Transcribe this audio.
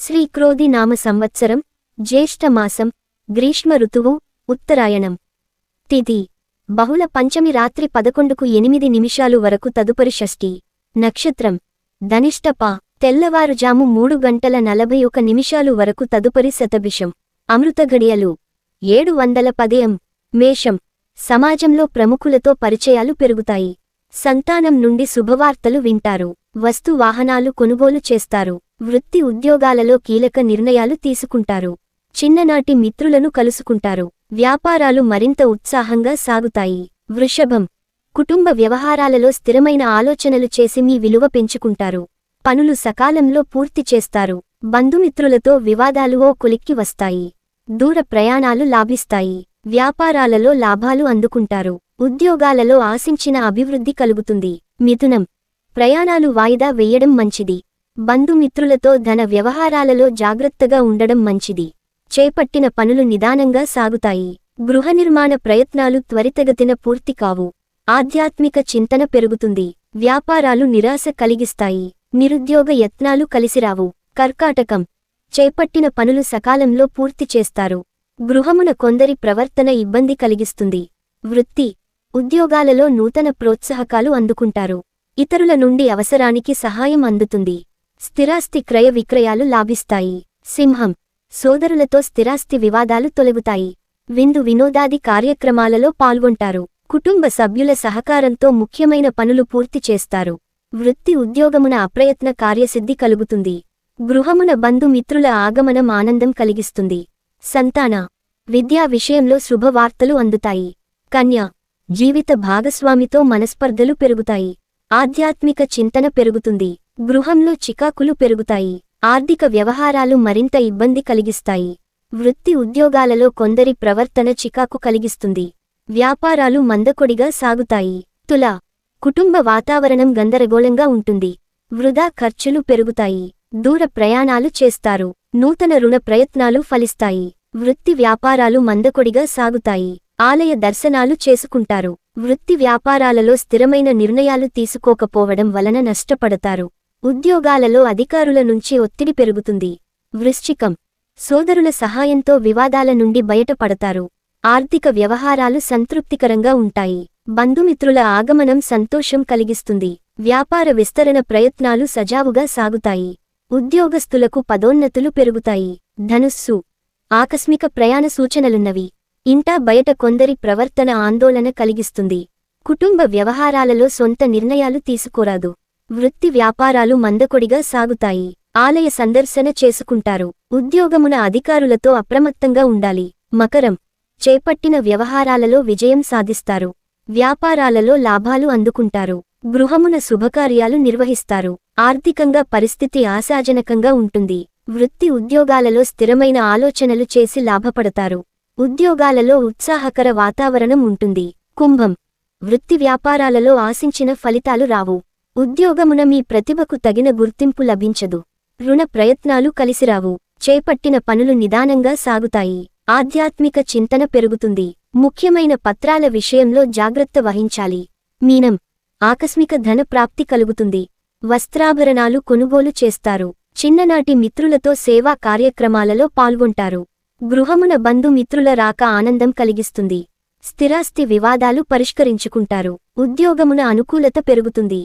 శ్రీక్రోధి నామ సంవత్సరం జ్యేష్ఠమాసం గ్రీష్మ ఋతువు ఉత్తరాయణం తిథి బహుళ పంచమి రాత్రి 11:08 వరకు తదుపరి షష్ఠి నక్షత్రం ధనిష్ట తెల్లవారుజాము 3:41 వరకు తదుపరి శతభిషం అమృత గడియలు 710 am మేషం సమాజంలో ప్రముఖులతో పరిచయాలు పెరుగుతాయి. సంతానం నుండి శుభవార్తలు వింటారు. వస్తు వాహనాలు కొనుగోలు చేస్తారు. వృత్తి ఉద్యోగాలలో కీలక నిర్ణయాలు తీసుకుంటారు. చిన్ననాటి మిత్రులను కలుసుకుంటారు. వ్యాపారాలు మరింత ఉత్సాహంగా సాగుతాయి. వృషభం కుటుంబ వ్యవహారాలలో స్థిరమైన ఆలోచనలు చేసి మీ విలువ పెంచుకుంటారు. పనులు సకాలంలో పూర్తి చేస్తారు. బంధుమిత్రులతో వివాదాలు ఓ కొలిక్కి వస్తాయి. దూర ప్రయాణాలు లాభిస్తాయి. వ్యాపారాలలో లాభాలు అందుకుంటారు. ఉద్యోగాలలో ఆశించిన అభివృద్ధి కలుగుతుంది. మిథునం ప్రయాణాలు వాయిదా వేయడం మంచిది. బంధుమిత్రులతో ధన వ్యవహారాలలో జాగ్రత్తగా ఉండడం మంచిది. చేపట్టిన పనులు నిదానంగా సాగుతాయి. గృహ నిర్మాణ ప్రయత్నాలు త్వరితగతిన పూర్తి కావు. ఆధ్యాత్మిక చింతన పెరుగుతుంది. వ్యాపారాలు నిరాశ కలిగిస్తాయి. నిరుద్యోగ యత్నాలు కలిసిరావు. కర్కాటకం చేపట్టిన పనులు సకాలంలో పూర్తి చేస్తారు. గృహమున కొందరి ప్రవర్తన ఇబ్బంది కలిగిస్తుంది. వృత్తి ఉద్యోగాలలో నూతన ప్రోత్సాహకాలు అందుకుంటారు. ఇతరుల నుండి అవసరానికి సహాయం అందుతుంది. స్థిరాస్తి క్రయ విక్రయాలు లాభిస్తాయి. సింహం సోదరులతో స్థిరాస్తి వివాదాలు తొలగుతాయి. విందు వినోదాది కార్యక్రమాలలో పాల్గొంటారు. కుటుంబ సభ్యుల సహకారంతో ముఖ్యమైన పనులు పూర్తి చేస్తారు. వృత్తి ఉద్యోగమున అప్రయత్న కార్యసిద్ధి కలుగుతుంది. గృహమున బంధుమిత్రుల ఆగమనం ఆనందం కలిగిస్తుంది. సంతాన విద్యా విషయంలో శుభవార్తలు అందుతాయి. కన్య జీవిత భాగస్వామితో మనస్పర్ధలు పెరుగుతాయి. ఆధ్యాత్మిక చింతన పెరుగుతుంది. గృహంలో చికాకులు పెరుగుతాయి. ఆర్థిక వ్యవహారాలు మరింత ఇబ్బంది కలిగిస్తాయి. వృత్తి ఉద్యోగాలలో కొందరి ప్రవర్తన చికాకు కలిగిస్తుంది. వ్యాపారాలు మందకొడిగా సాగుతాయి. తుల కుటుంబ వాతావరణం గందరగోళంగా ఉంటుంది. వృధా ఖర్చులు పెరుగుతాయి. దూర ప్రయాణాలు చేస్తారు. నూతన రుణ ప్రయత్నాలు ఫలిస్తాయి. వృత్తి వ్యాపారాలు మందకొడిగా సాగుతాయి. ఆలయ దర్శనాలు చేసుకుంటారు. వృత్తి వ్యాపారాలలో స్థిరమైన నిర్ణయాలు తీసుకోకపోవడం వలన నష్టపడతారు. ఉద్యోగాలలో అధికారుల నుంచి ఒత్తిడి పెరుగుతుంది. వృశ్చికం సోదరుల సహాయంతో వివాదాల నుండి బయటపడతారు. ఆర్థిక వ్యవహారాలు సంతృప్తికరంగా ఉంటాయి. బంధుమిత్రుల ఆగమనం సంతోషం కలిగిస్తుంది. వ్యాపార విస్తరణ ప్రయత్నాలు సజావుగా సాగుతాయి. ఉద్యోగస్తులకు పదోన్నతులు పెరుగుతాయి. ధనుస్సు ఆకస్మిక ప్రయాణ సూచనలున్నవి. ఇంటా బయట కొందరి ప్రవర్తన ఆందోళన కలిగిస్తుంది. కుటుంబ వ్యవహారాలలో సొంత నిర్ణయాలు తీసుకోరాదు. వృత్తి వ్యాపారాలు మందకొడిగా సాగుతాయి. ఆలయ సందర్శన చేసుకుంటారు. ఉద్యోగమున అధికారులతో అప్రమత్తంగా ఉండాలి. మకరం చేపట్టిన వ్యవహారాలలో విజయం సాధిస్తారు. వ్యాపారాలలో లాభాలు అందుకుంటారు. గృహమున శుభకార్యాలు నిర్వహిస్తారు. ఆర్థికంగా పరిస్థితి ఆశాజనకంగా ఉంటుంది. వృత్తి ఉద్యోగాలలో స్థిరమైన ఆలోచనలు చేసి లాభపడతారు. ఉద్యోగాలలో ఉత్సాహకర వాతావరణం ఉంటుంది. కుంభం వృత్తి వ్యాపారాలలో ఆశించిన ఫలితాలు రావు. ఉద్యోగమున మీ ప్రతిభకు తగిన గుర్తింపు లభించదు. రుణ ప్రయత్నాలు కలిసిరావు. చేపట్టిన పనులు నిదానంగా సాగుతాయి. ఆధ్యాత్మిక చింతన పెరుగుతుంది. ముఖ్యమైన పత్రాల విషయంలో జాగ్రత్త వహించాలి. మీనం ఆకస్మిక ధన ప్రాప్తి కలుగుతుంది. వస్త్రాభరణాలు కొనుగోలు చేస్తారు. చిన్ననాటి మిత్రులతో సేవా కార్యక్రమాలలో పాల్గొంటారు. గృహమున బంధుమిత్రుల రాక ఆనందం కలిగిస్తుంది. స్థిరాస్తి వివాదాలు పరిష్కరించుకుంటారు. ఉద్యోగమున అనుకూలత పెరుగుతుంది.